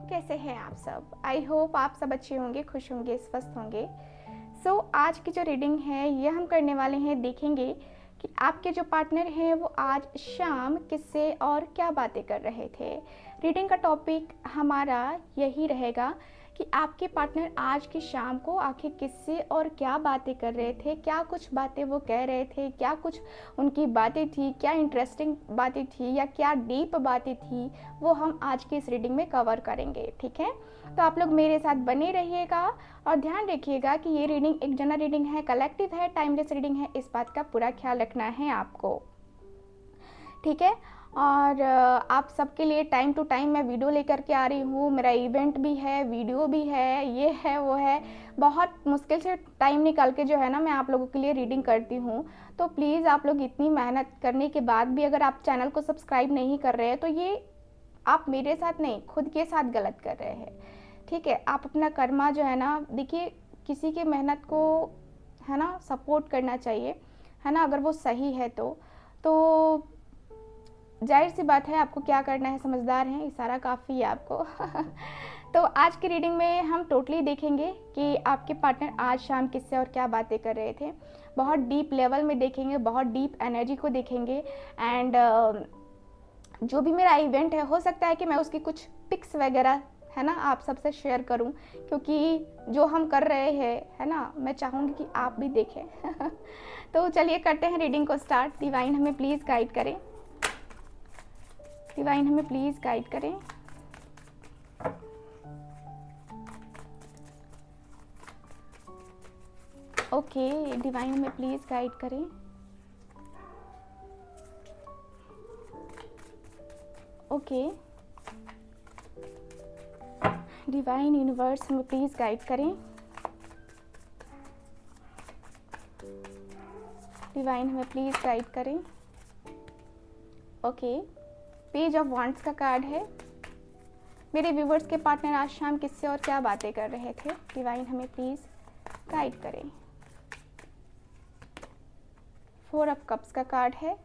कैसे हैं आप सब। आई होप आप सब अच्छे होंगे, खुश होंगे, स्वस्थ होंगे। आज की जो रीडिंग है ये हम करने वाले हैं, देखेंगे कि आपके जो पार्टनर हैं वो आज शाम किससे और क्या बातें कर रहे थे। रीडिंग का टॉपिक हमारा यही रहेगा कि आपके पार्टनर आज की शाम को आखिर किससे और क्या बातें कर रहे थे, क्या कुछ बातें वो कह रहे थे, क्या कुछ उनकी बातें थी, क्या इंटरेस्टिंग बातें थी या क्या डीप बातें थी, वो हम आज की इस रीडिंग में कवर करेंगे। ठीक है, तो आप लोग मेरे साथ बने रहिएगा और ध्यान रखिएगा कि ये रीडिंग एक जनरल रीडिंग है, कलेक्टिव है, टाइमलेस रीडिंग है, इस बात का पूरा ख्याल रखना है आपको। ठीक है, और आप सबके लिए टाइम टू टाइम मैं वीडियो लेकर के आ रही हूँ। मेरा इवेंट भी है, वीडियो भी है, ये है वो है, बहुत मुश्किल से टाइम निकाल के जो है ना मैं आप लोगों के लिए रीडिंग करती हूँ। तो प्लीज़ आप लोग इतनी मेहनत करने के बाद भी अगर आप चैनल को सब्सक्राइब नहीं कर रहे हैं तो ये आप मेरे साथ नहीं, खुद के साथ गलत कर रहे हैं। ठीक है, आप अपना कर्मा जो है ना, देखिए किसी के मेहनत को है ना सपोर्ट करना चाहिए, है ना, अगर वो सही है तो जाहिर सी बात है आपको क्या करना है, समझदार हैं, इशारा काफ़ी है आपको। तो आज की रीडिंग में हम टोटली देखेंगे कि आपके पार्टनर आज शाम किससे और क्या बातें कर रहे थे। बहुत डीप लेवल में देखेंगे, बहुत डीप एनर्जी को देखेंगे। एंड जो भी मेरा इवेंट है हो सकता है कि मैं उसकी कुछ पिक्स वगैरह है ना आप सबसे शेयर करूं, क्योंकि जो हम कर रहे हैं है ना मैं चाहूँगी कि आप भी देखें। तो चलिए करते हैं रीडिंग को स्टार्ट। डिवाइन हमें प्लीज़ गाइड करें, डिवाइन हमें प्लीज़ गाइड करें। ओके, डिवाइन हमें प्लीज़ गाइड करें। ओके, डिवाइन यूनिवर्स हमें प्लीज़ गाइड करें। डिवाइन हमें प्लीज़ गाइड करें। ओके, पेज ऑफ वांड्स का कार्ड है। मेरे व्यूवर्स के पार्टनर आज शाम किससे और क्या बातें कर रहे थे, डिवाइन हमें प्लीज़ गाइड करें। 4 ऑफ कप्स का कार्ड है।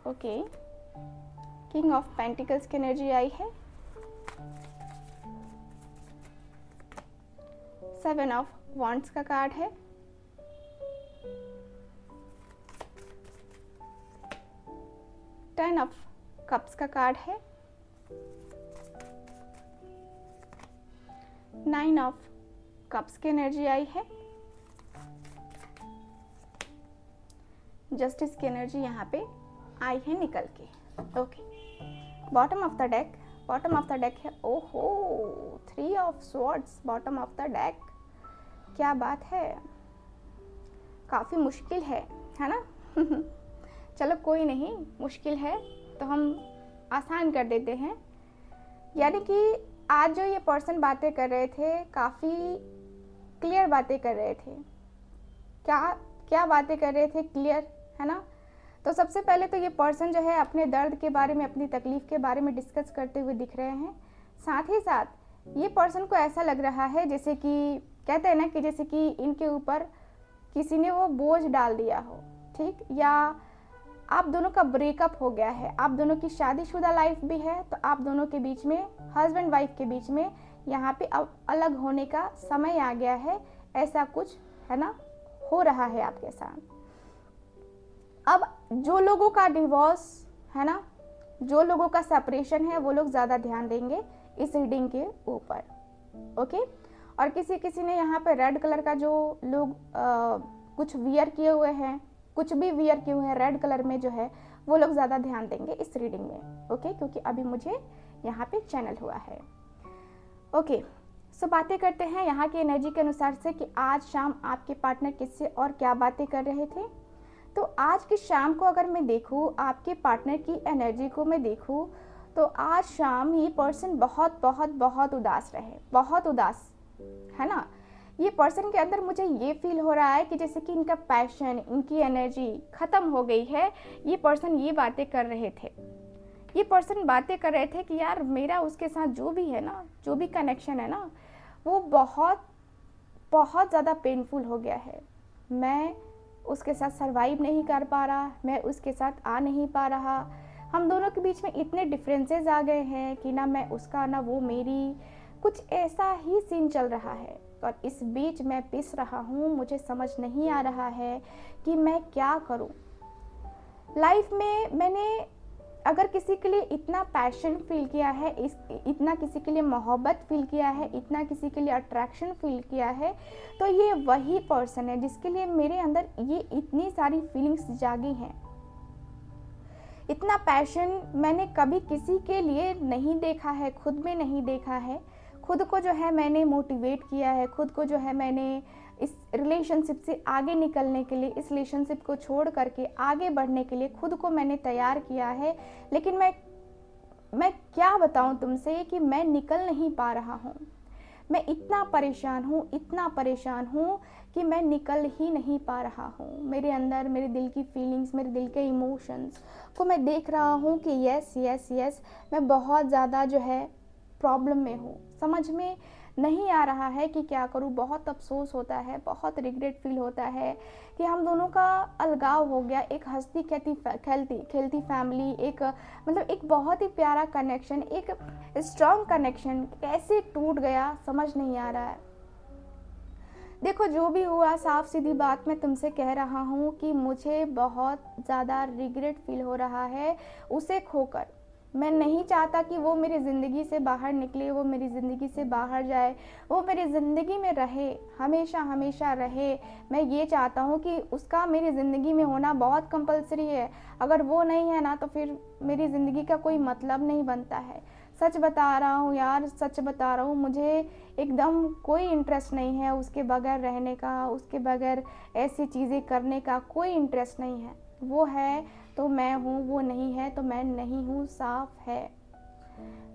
ओके, किंग ऑफ पेंटिकल्स की एनर्जी आई है। 7 ऑफ वांड्स का कार्ड है। टेन ऑफ कप्स का कार्ड है। 9 ऑफ कप्स की एनर्जी आई है। जस्टिस की एनर्जी यहाँ पे आई है निकल के। Okay, bottom of the deck, bottom of the deck है, ओहो 3 of swords bottom of the deck. क्या बात है, काफ़ी मुश्किल है ना। चलो कोई नहीं, मुश्किल है तो हम आसान कर देते हैं। यानी कि आज जो ये पर्सन बातें कर रहे थे काफ़ी क्लियर बातें कर रहे थे। क्या क्या बातें कर रहे थे, क्लियर है ना। तो सबसे पहले तो ये पर्सन जो है अपने दर्द के बारे में, अपनी तकलीफ़ के बारे में डिस्कस करते हुए दिख रहे हैं। साथ ही साथ ये पर्सन को ऐसा लग रहा है जैसे कि कहते हैं ना कि जैसे कि इनके ऊपर किसी ने वो बोझ डाल दिया हो, ठीक, या आप दोनों का ब्रेकअप हो गया है, आप दोनों की शादीशुदा लाइफ भी है, तो आप दोनों के बीच में, हस्बैंड वाइफ के बीच में यहाँ पे अब अलग होने का समय आ गया है, ऐसा कुछ है ना हो रहा है आपके साथ। अब जो लोगों का डिवोर्स है ना, जो लोगों का सेपरेशन है, वो लोग ज़्यादा ध्यान देंगे इस रीडिंग के ऊपर। ओके, और किसी ने यहाँ पे रेड कलर का जो लोग कुछ वियर किए हुए हैं, कुछ भी वियर किए हुए हैं रेड कलर में जो है, वो लोग ज़्यादा ध्यान देंगे इस रीडिंग में। ओके, क्योंकि अभी मुझे यहाँ पे चैनल हुआ है। ओके, सो बातें करते हैं यहाँ की एनर्जी के अनुसार से कि आज शाम आपके पार्टनर किससे और क्या बातें कर रहे थे। तो आज की शाम को अगर मैं देखूँ, आपके पार्टनर की एनर्जी को मैं देखूँ, तो आज शाम ये पर्सन बहुत बहुत बहुत उदास रहे, बहुत उदास है ना। ये पर्सन के अंदर मुझे ये फील हो रहा है कि जैसे कि इनका पैशन, इनकी एनर्जी ख़त्म हो गई है। ये पर्सन ये बातें कर रहे थे, ये पर्सन बातें कर रहे थे कि यार मेरा उसके साथ जो भी है ना, जो भी कनेक्शन है ना, वो बहुत बहुत ज़्यादा पेनफुल हो गया है। मैं उसके साथ सरवाइव नहीं कर पा रहा, मैं उसके साथ आ नहीं पा रहा, हम दोनों के बीच में इतने डिफरेंसेस आ गए हैं कि ना मैं उसका ना वो मेरी, कुछ ऐसा ही सीन चल रहा है। और इस बीच मैं पिस रहा हूँ, मुझे समझ नहीं आ रहा है कि मैं क्या करूँ। लाइफ में मैंने अगर किसी के लिए इतना पैशन फील किया है, इतना किसी के लिए मोहब्बत फील किया है, इतना किसी के लिए अट्रैक्शन फील किया है, तो ये वही पर्सन है जिसके लिए मेरे अंदर ये इतनी सारी फीलिंग्स जागी हैं। इतना पैशन मैंने कभी किसी के लिए नहीं देखा है, खुद में नहीं देखा है। खुद को जो है मैंने मोटिवेट किया है, खुद को जो है मैंने इस रिलेशनशिप से आगे निकलने के लिए, इस रिलेशनशिप को छोड़ करके आगे बढ़ने के लिए खुद को मैंने तैयार किया है। लेकिन मैं क्या बताऊं तुमसे कि मैं निकल नहीं पा रहा हूं। मैं इतना परेशान हूँ कि मैं निकल ही नहीं पा रहा हूँ। मेरे अंदर मेरे दिल की फीलिंग्स, मेरे दिल के इमोशंस को मैं देख रहा हूँ कि यस मैं बहुत ज़्यादा जो है प्रॉब्लम में हूँ। समझ में नहीं आ रहा है कि क्या करूँ। बहुत अफसोस होता है, बहुत रिग्रेट फील होता है कि हम दोनों का अलगाव हो गया। एक हंसती खेलती फैमिली, एक मतलब एक बहुत ही प्यारा कनेक्शन, एक स्ट्रॉन्ग कनेक्शन कैसे टूट गया समझ नहीं आ रहा है। देखो जो भी हुआ, साफ सीधी बात मैं तुमसे कह रहा हूँ कि मुझे बहुत ज़्यादा रिग्रेट फील हो रहा है उसे खोकर। मैं नहीं चाहता कि वो मेरी ज़िंदगी से बाहर निकले, वो मेरी ज़िंदगी से बाहर जाए, वो मेरी ज़िंदगी में रहे, हमेशा हमेशा रहे। मैं ये चाहता हूँ कि उसका मेरी ज़िंदगी में होना बहुत कंपलसरी है। अगर वो नहीं है ना तो फिर मेरी ज़िंदगी का कोई मतलब नहीं बनता है। सच बता रहा हूँ यार, सच बता रहा हूँ, मुझे एकदम कोई इंटरेस्ट नहीं है उसके बगैर रहने का, उसके बगैर ऐसी चीज़ें करने का कोई इंटरेस्ट नहीं है। वो है तो मैं हूँ, वो नहीं है तो मैं नहीं हूँ, साफ है।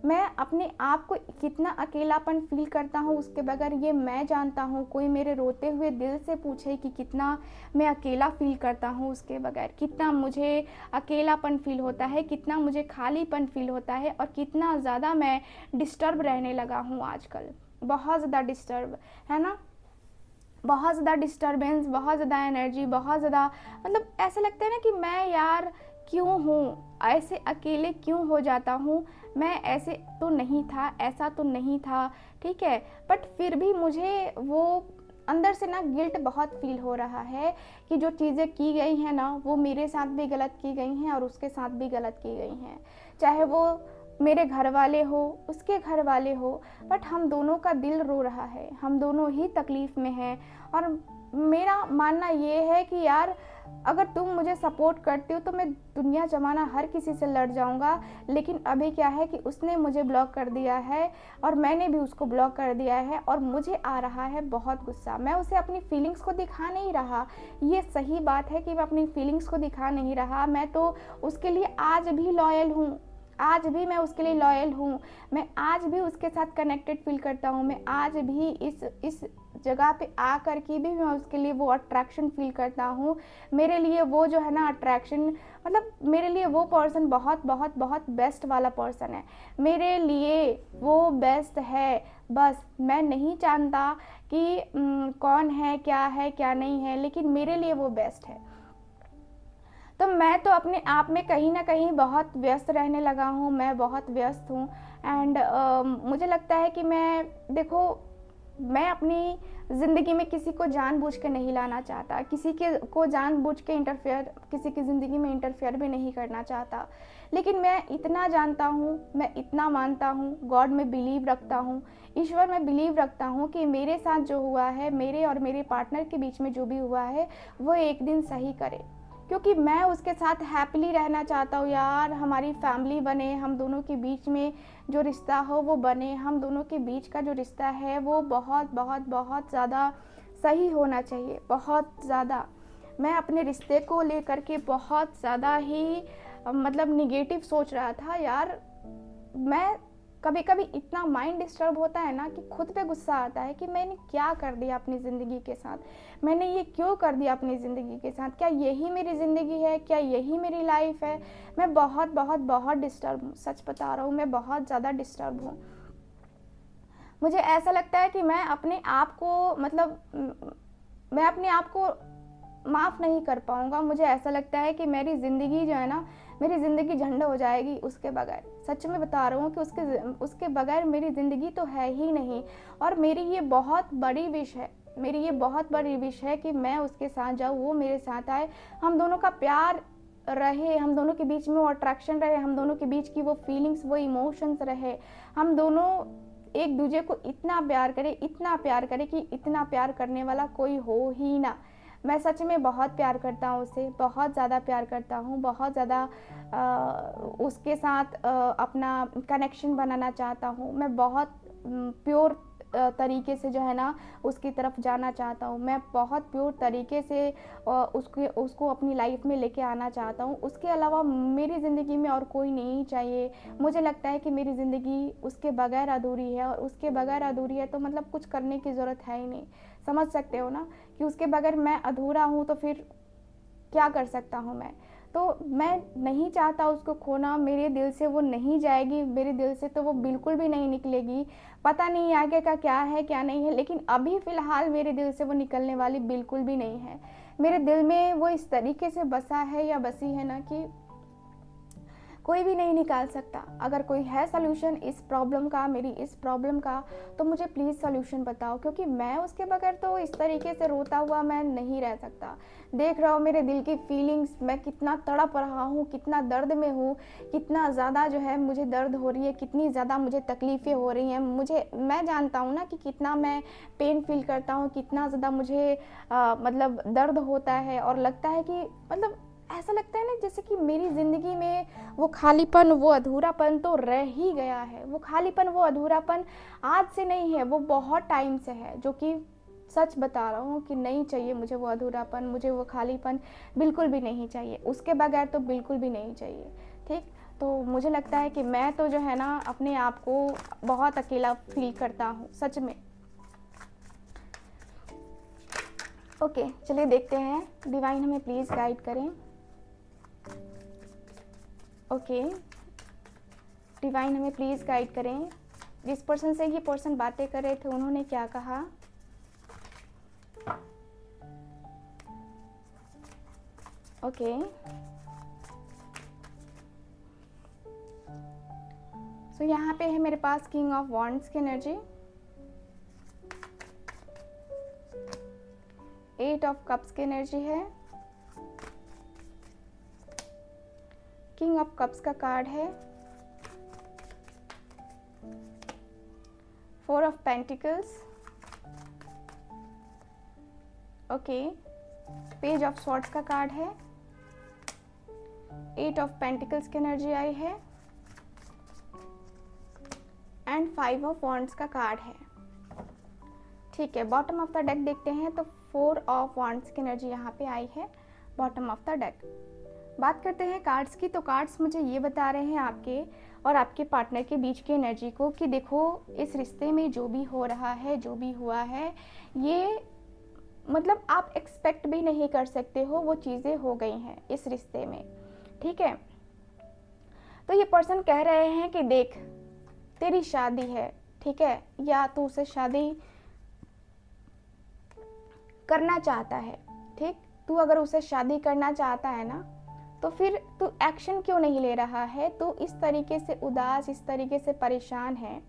मैं अपने आप को कितना अकेलापन फील करता हूँ उसके बगैर ये मैं जानता हूँ। कोई मेरे रोते हुए दिल से पूछे कि कितना मैं अकेला फील करता हूँ उसके बगैर, कितना मुझे अकेलापन फील होता है, कितना मुझे खालीपन फील होता है, और कितना ज़्यादा मैं डिस्टर्ब रहने लगा हूँ आजकल। बहुत ज़्यादा डिस्टर्ब है ना, बहुत ज़्यादा डिस्टर्बेंस, बहुत ज़्यादा एनर्जी, बहुत ज़्यादा मतलब ऐसा लगता है ना कि मैं यार क्यों हूँ ऐसे, अकेले क्यों हो जाता हूँ। मैं ऐसे तो नहीं था, ऐसा तो नहीं था, ठीक है, बट फिर भी मुझे वो अंदर से ना गिल्ट बहुत फील हो रहा है कि जो चीज़ें की गई हैं ना वो मेरे साथ भी गलत की गई हैं और उसके साथ भी गलत की गई हैं। चाहे वो मेरे घर वाले हो, उसके घर वाले हो, बट हम दोनों का दिल रो रहा है, हम दोनों ही तकलीफ़ में हैं। और मेरा मानना ये है कि यार अगर तुम मुझे सपोर्ट करते हो तो मैं दुनिया जमाना हर किसी से लड़ जाऊंगा। लेकिन अभी क्या है कि उसने मुझे ब्लॉक कर दिया है और मैंने भी उसको ब्लॉक कर दिया है, और मुझे आ रहा है बहुत गुस्सा। मैं उसे अपनी फीलिंग्स को दिखा नहीं रहा, ये सही बात है कि मैं अपनी फीलिंग्स को दिखा नहीं रहा। मैं तो उसके लिए आज भी लॉयल हूँ, आज भी मैं उसके लिए लॉयल हूँ, मैं आज भी उसके साथ कनेक्टेड फील करता हूँ। मैं आज भी इस जगह पे आकर के भी मैं उसके लिए वो अट्रैक्शन फील करता हूँ। मेरे लिए वो जो है ना अट्रैक्शन, मतलब मेरे लिए वो पर्सन बहुत बहुत बहुत बेस्ट वाला पर्सन है। मेरे लिए वो बेस्ट है। बस मैं नहीं जानता कि कौन है क्या नहीं है, लेकिन मेरे लिए वो बेस्ट है। तो मैं तो अपने आप में कहीं ना कहीं बहुत व्यस्त रहने लगा हूँ, मैं बहुत व्यस्त हूँ। एंड मुझे लगता है कि मैं अपनी ज़िंदगी में किसी को जानबूझ के नहीं लाना चाहता, किसी के को जानबूझ के किसी की ज़िंदगी में इंटरफेयर भी नहीं करना चाहता। लेकिन मैं इतना जानता हूँ, मैं इतना मानता हूँ, गॉड में बिलीव रखता हूँ, ईश्वर में बिलीव रखता हूँ कि मेरे साथ जो हुआ है, मेरे और मेरे पार्टनर के बीच में जो भी हुआ है वो एक दिन सही करे। क्योंकि मैं उसके साथ हैप्पीली रहना चाहता हूँ यार। हमारी फैमिली बने, हम दोनों के बीच में जो रिश्ता हो वो बने, हम दोनों के बीच का जो रिश्ता है वो बहुत बहुत बहुत ज़्यादा सही होना चाहिए, बहुत ज़्यादा। मैं अपने रिश्ते को लेकर के बहुत ज़्यादा ही मतलब निगेटिव सोच रहा था यार। मैं कभी कभी इतना माइंड डिस्टर्ब होता है ना कि खुद पे गुस्सा आता है कि मैंने क्या कर दिया अपनी ज़िंदगी के साथ, मैंने ये क्यों कर दिया अपनी ज़िंदगी के साथ, क्या यही मेरी ज़िंदगी है, क्या यही मेरी लाइफ है। मैं बहुत बहुत बहुत डिस्टर्ब हूँ, सच बता रहा हूँ, मैं बहुत ज़्यादा डिस्टर्ब हूँ। मुझे ऐसा लगता है कि मैं अपने आप को माफ़ नहीं कर पाऊँगा। मुझे ऐसा लगता है कि मेरी ज़िंदगी जो है ना, मेरी ज़िंदगी झंड हो जाएगी उसके बगैर। सच में बता रहा हूँ कि उसके बगैर मेरी ज़िंदगी तो है ही नहीं। और मेरी ये बहुत बड़ी विश है, मेरी ये बहुत बड़ी विश है कि मैं उसके साथ जाऊँ, वो मेरे साथ आए, हम दोनों का प्यार रहे, हम दोनों के बीच में वो अट्रैक्शन रहे, हम दोनों के बीच की वो फीलिंग्स, वो इमोशंस रहे, हम दोनों एक दूसरे को इतना प्यार करें, इतना प्यार करें कि इतना प्यार करने वाला कोई हो ही ना। मैं सच में बहुत प्यार करता हूँ उसे, बहुत ज़्यादा प्यार करता हूँ, बहुत ज़्यादा उसके साथ अपना कनेक्शन बनाना चाहता हूँ। मैं बहुत प्योर तरीके से जो है ना उसकी तरफ जाना चाहता हूँ। मैं बहुत प्योर तरीके से उसको अपनी लाइफ में लेके आना चाहता हूँ। उसके अलावा मेरी ज़िंदगी में और कोई नहीं चाहिए। मुझे लगता है कि मेरी ज़िंदगी उसके बगैर अधूरी है, और उसके बगैर अधूरी है तो मतलब कुछ करने की ज़रूरत है ही नहीं। समझ सकते हो ना कि उसके बगैर मैं अधूरा हूँ, तो फिर क्या कर सकता हूँ मैं। तो मैं नहीं चाहता उसको खोना, मेरे दिल से वो नहीं जाएगी, मेरे दिल से तो वो बिल्कुल भी नहीं निकलेगी। पता नहीं आगे का क्या है क्या नहीं है, लेकिन अभी फ़िलहाल मेरे दिल से वो निकलने वाली बिल्कुल भी नहीं है। मेरे दिल में वो इस तरीके से बसा है या बसी है ना कि कोई भी नहीं निकाल सकता। अगर कोई है सॉल्यूशन इस प्रॉब्लम का, मेरी इस प्रॉब्लम का, तो मुझे प्लीज़ सॉल्यूशन बताओ, क्योंकि मैं उसके बगैर तो इस तरीके से रोता हुआ मैं नहीं रह सकता। देख रहा हो मेरे दिल की फीलिंग्स, मैं कितना तड़प रहा हूँ, कितना दर्द में हूँ, कितना ज़्यादा जो है मुझे दर्द हो रही है, कितनी ज़्यादा मुझे तकलीफ़ें हो रही हैं। मैं जानता हूँ ना कि कितना मैं पेन फील करता हूँ, कितना ज़्यादा मुझे मतलब दर्द होता है, और लगता है कि मतलब ऐसा लगता है ना जैसे कि मेरी ज़िंदगी में वो खालीपन, वो अधूरापन तो रह ही गया है। वो खालीपन, वो अधूरापन आज से नहीं है, वो बहुत टाइम से है, जो कि सच बता रहा हूँ कि नहीं चाहिए मुझे वो अधूरापन, मुझे वो खालीपन बिल्कुल भी नहीं चाहिए। उसके बगैर तो बिल्कुल भी नहीं चाहिए। ठीक, तो मुझे लगता है कि मैं तो जो है ना अपने आप को बहुत अकेला फील करता हूँ सच में। ओके, चलिए देखते हैं, डिवाइन हमें प्लीज़ गाइड करें। ओके, डिवाइन हमें प्लीज़ गाइड करें। जिस पर्सन से ये पर्सन बातें कर रहे थे उन्होंने क्या कहा? ओके, सो यहाँ पे है मेरे पास किंग ऑफ वॉन्ड्स की एनर्जी, 8 ऑफ कप्स की एनर्जी है, किंग ऑफ कप्स का कार्ड है, 4 of pentacles, okay, page of swords का कार्ड है, 8 ऑफ पेंटिकल्स की एनर्जी आई है, एंड 5 ऑफ वॉन्ड्स का कार्ड है। ठीक है, बॉटम ऑफ द डेक देखते हैं तो 4 ऑफ वॉन्ड्स की एनर्जी यहाँ पे आई है बॉटम ऑफ द डेक। बात करते हैं कार्ड्स की, तो कार्ड्स मुझे ये बता रहे हैं आपके और आपके पार्टनर के बीच की एनर्जी को कि देखो इस रिश्ते में जो भी हो रहा है, जो भी हुआ है, ये मतलब आप एक्सपेक्ट भी नहीं कर सकते हो, वो चीज़ें हो गई हैं इस रिश्ते में। ठीक है, तो ये पर्सन कह रहे हैं कि देख तेरी शादी है, ठीक है, या तू उससे शादी करना चाहता है, ठीक, तू अगर उसे शादी करना चाहता है ना, तो फिर तू एक्शन क्यों नहीं ले रहा है? तू इस तरीके से उदास, इस तरीके से परेशान है।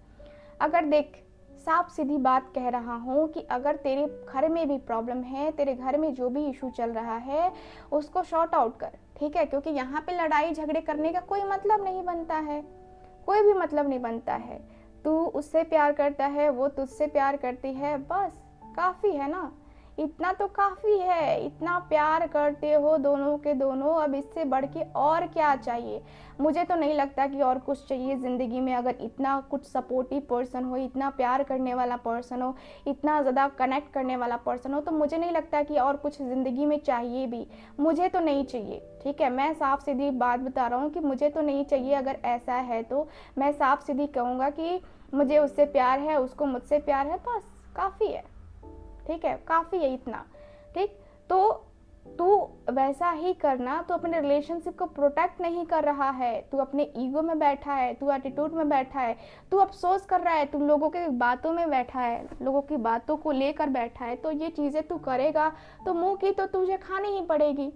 अगर देख, साफ सीधी बात कह रहा हूँ कि अगर तेरे घर में भी प्रॉब्लम है, तेरे घर में जो भी इशू चल रहा है उसको शॉर्ट आउट कर, ठीक है, क्योंकि यहाँ पे लड़ाई झगड़े करने का कोई मतलब नहीं बनता है, कोई भी मतलब नहीं बनता है। तू उससे प्यार करता है, वो तुझसे प्यार करती है, बस काफ़ी है ना, इतना तो काफ़ी है। इतना प्यार करते हो दोनों के दोनों, अब इससे बढ़ के और क्या चाहिए? मुझे तो नहीं लगता कि और कुछ चाहिए ज़िंदगी में। अगर इतना कुछ सपोर्टिव पर्सन हो, इतना प्यार करने वाला पर्सन हो, इतना ज़्यादा कनेक्ट करने वाला पर्सन हो, तो मुझे नहीं लगता कि और कुछ ज़िंदगी में चाहिए भी। मुझे तो नहीं चाहिए, ठीक है, मैं साफ सीधी बात बता रहा हूँ कि मुझे तो नहीं चाहिए। अगर ऐसा है तो मैं साफ सीधी कहूँगा कि मुझे उससे प्यार है, उसको मुझसे प्यार है, बस काफ़ी है, ठीक है, काफ़ी है इतना। ठीक, तो तू वैसा ही करना। तू अपने रिलेशनशिप को प्रोटेक्ट नहीं कर रहा है, तू अपने ईगो में बैठा है, तू एटीट्यूड में बैठा है, तू अफसोस कर रहा है, तू लोगों के बातों में बैठा है, लोगों की बातों को लेकर बैठा है। तो ये चीज़ें तू करेगा तो मुंह की तो तुझे खानी ही पड़ेगी,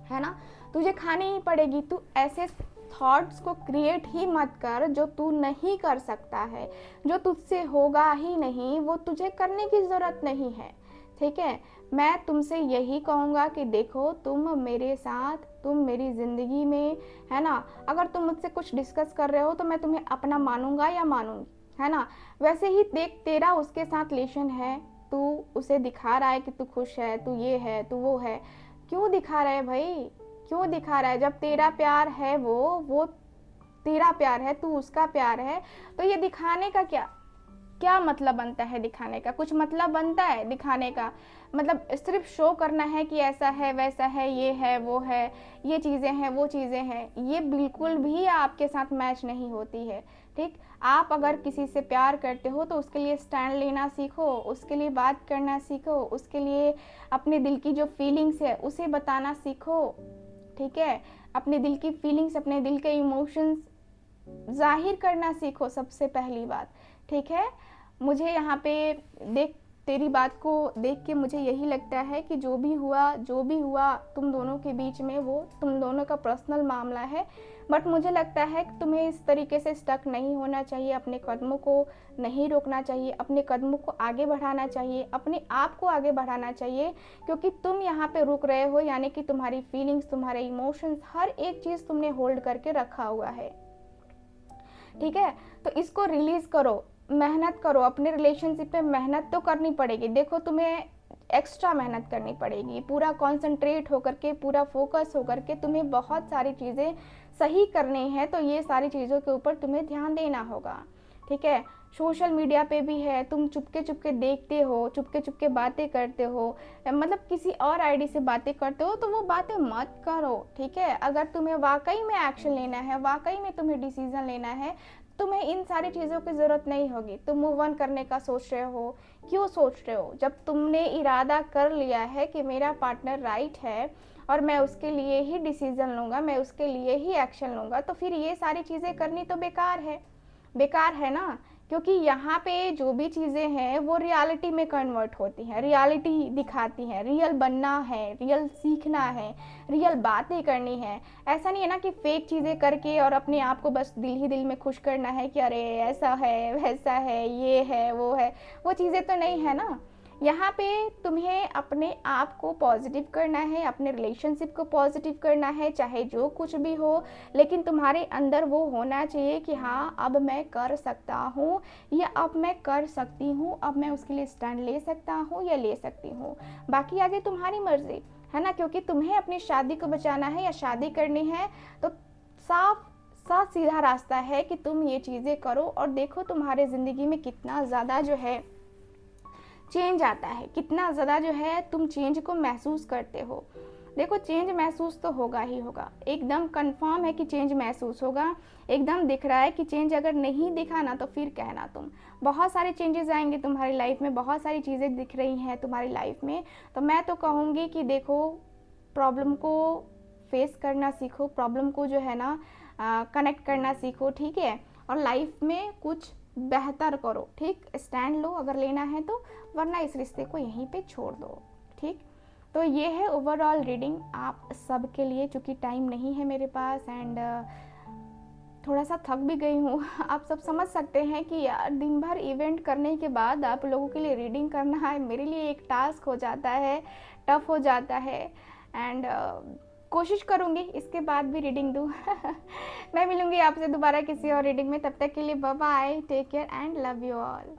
है ना, तुझे खानी ही पड़ेगी। तू ऐसे थॉट्स को क्रिएट ही मत कर जो तू नहीं कर सकता है, जो तुझसे होगा ही नहीं, वो तुझे करने की ज़रूरत नहीं है, ठीक है। मैं तुमसे यही कहूँगा कि देखो, तुम मेरे साथ, तुम मेरी ज़िंदगी में, है ना, अगर तुम मुझसे कुछ डिस्कस कर रहे हो तो मैं तुम्हें अपना मानूंगा या मानूंगी, है ना। वैसे ही देख, तेरा उसके साथ रिलेशन है, तू उसे दिखा रहा है कि तू खुश है, तू ये है, तू वो है। क्यों दिखा रहा है भाई, क्यों दिखा रहा है? जब तेरा प्यार है, वो तेरा प्यार है, तू उसका प्यार है, तो ये दिखाने का क्या मतलब बनता है? दिखाने का कुछ मतलब बनता है? दिखाने का मतलब सिर्फ शो करना है कि ऐसा है, वैसा है, ये है, वो है, ये चीज़ें हैं, वो चीज़ें हैं। ये बिल्कुल भी आपके साथ मैच नहीं होती है, ठीक। आप अगर किसी से प्यार करते हो तो उसके लिए स्टैंड लेना सीखो, उसके लिए बात करना सीखो, उसके लिए अपने दिल की जो फीलिंग्स है उसे बताना सीखो, ठीक है। अपने दिल की फीलिंग्स, अपने दिल के इमोशंस जाहिर करना सीखो, सबसे पहली बात, ठीक है। मुझे यहाँ पे देख, तेरी बात को देख के मुझे यही लगता है कि जो भी हुआ तुम दोनों के बीच में, वो तुम दोनों का पर्सनल मामला है। बट मुझे लगता है कि तुम्हें इस तरीके से स्टक नहीं होना चाहिए, अपने कदमों को नहीं रोकना चाहिए, अपने कदमों को आगे बढ़ाना चाहिए, अपने आप को आगे बढ़ाना चाहिए। क्योंकि तुम यहाँ पे रुक रहे हो, यानी कि तुम्हारी फीलिंग्स, तुम्हारे इमोशंस, हर एक चीज़ तुमने होल्ड करके रखा हुआ है, ठीक है। तो इसको रिलीज़ करो, मेहनत करो, अपने रिलेशनशिप पे मेहनत तो करनी पड़ेगी। देखो, तुम्हें एक्स्ट्रा मेहनत करनी पड़ेगी, पूरा कॉन्सेंट्रेट होकर के, पूरा फोकस होकर के तुम्हें बहुत सारी चीज़ें सही करनी है। तो ये सारी चीज़ों के ऊपर तुम्हें ध्यान देना होगा, ठीक है। सोशल मीडिया पे भी है, तुम चुपके चुपके देखते हो, चुपके चुपके बातें करते हो, मतलब किसी और आईडी से बातें करते हो, तो वो बातें मत करो, ठीक है। अगर तुम्हें वाकई में एक्शन लेना है, वाकई में तुम्हें डिसीजन लेना है, तुम्हें इन सारी चीज़ों की ज़रूरत नहीं होगी। तुम मूव ऑन करने का सोच रहे हो, क्यों सोच रहे हो? जब तुमने इरादा कर लिया है कि मेरा पार्टनर राइट है और मैं उसके लिए ही डिसीज़न लूँगा, मैं उसके लिए ही एक्शन लूँगा, तो फिर ये सारी चीज़ें करनी तो बेकार है ना। क्योंकि यहाँ पे जो भी चीज़ें हैं वो रियलिटी में कन्वर्ट होती हैं, रियलिटी दिखाती हैं, रियल बनना है, रियल सीखना है, रियल बातें करनी है। ऐसा नहीं है ना कि फेक चीज़ें करके और अपने आप को बस दिल ही दिल में खुश करना है कि अरे ऐसा है, वैसा है, ये है, वो है। वो चीज़ें तो नहीं है ना। यहाँ पे तुम्हें अपने आप को पॉजिटिव करना है, अपने रिलेशनशिप को पॉजिटिव करना है, चाहे जो कुछ भी हो, लेकिन तुम्हारे अंदर वो होना चाहिए कि हाँ, अब मैं कर सकता हूँ, या अब मैं कर सकती हूँ, अब मैं उसके लिए स्टैंड ले सकता हूँ या ले सकती हूँ। बाकी आगे तुम्हारी मर्जी, है ना। क्योंकि तुम्हें अपनी शादी को बचाना है या शादी करनी है, तो साफ सीधा रास्ता है कि तुम ये चीज़ें करो और देखो तुम्हारे ज़िंदगी में कितना ज़्यादा जो है चेंज आता है, कितना ज़्यादा जो है तुम चेंज को महसूस करते हो। देखो, चेंज महसूस तो होगा ही होगा, एकदम कंफर्म है कि चेंज महसूस होगा, एकदम दिख रहा है कि चेंज अगर नहीं दिखा ना तो फिर कहना तुम। बहुत सारे चेंजेस आएंगे तुम्हारी लाइफ में, बहुत सारी चीज़ें दिख रही हैं तुम्हारी लाइफ में। तो मैं तो कहूँगी कि देखो, प्रॉब्लम को फेस करना सीखो, प्रॉब्लम को जो है ना कनेक्ट करना सीखो, ठीक है। और लाइफ में कुछ बेहतर करो, ठीक। स्टैंड लो अगर लेना है तो, वरना इस रिश्ते को यहीं पे छोड़ दो, ठीक। तो ये है ओवरऑल रीडिंग आप सबके लिए। चूँकि टाइम नहीं है मेरे पास एंड थोड़ा सा थक भी गई हूँ। आप सब समझ सकते हैं कि यार दिन भर इवेंट करने के बाद आप लोगों के लिए रीडिंग करना है मेरे लिए एक टास्क हो जाता है, टफ हो जाता है। एंड कोशिश करूँगी इसके बाद भी रीडिंग दूँ। मैं मिलूँगी आपसे दोबारा किसी और रीडिंग में, तब तक के लिए bye bye, take care and love you all.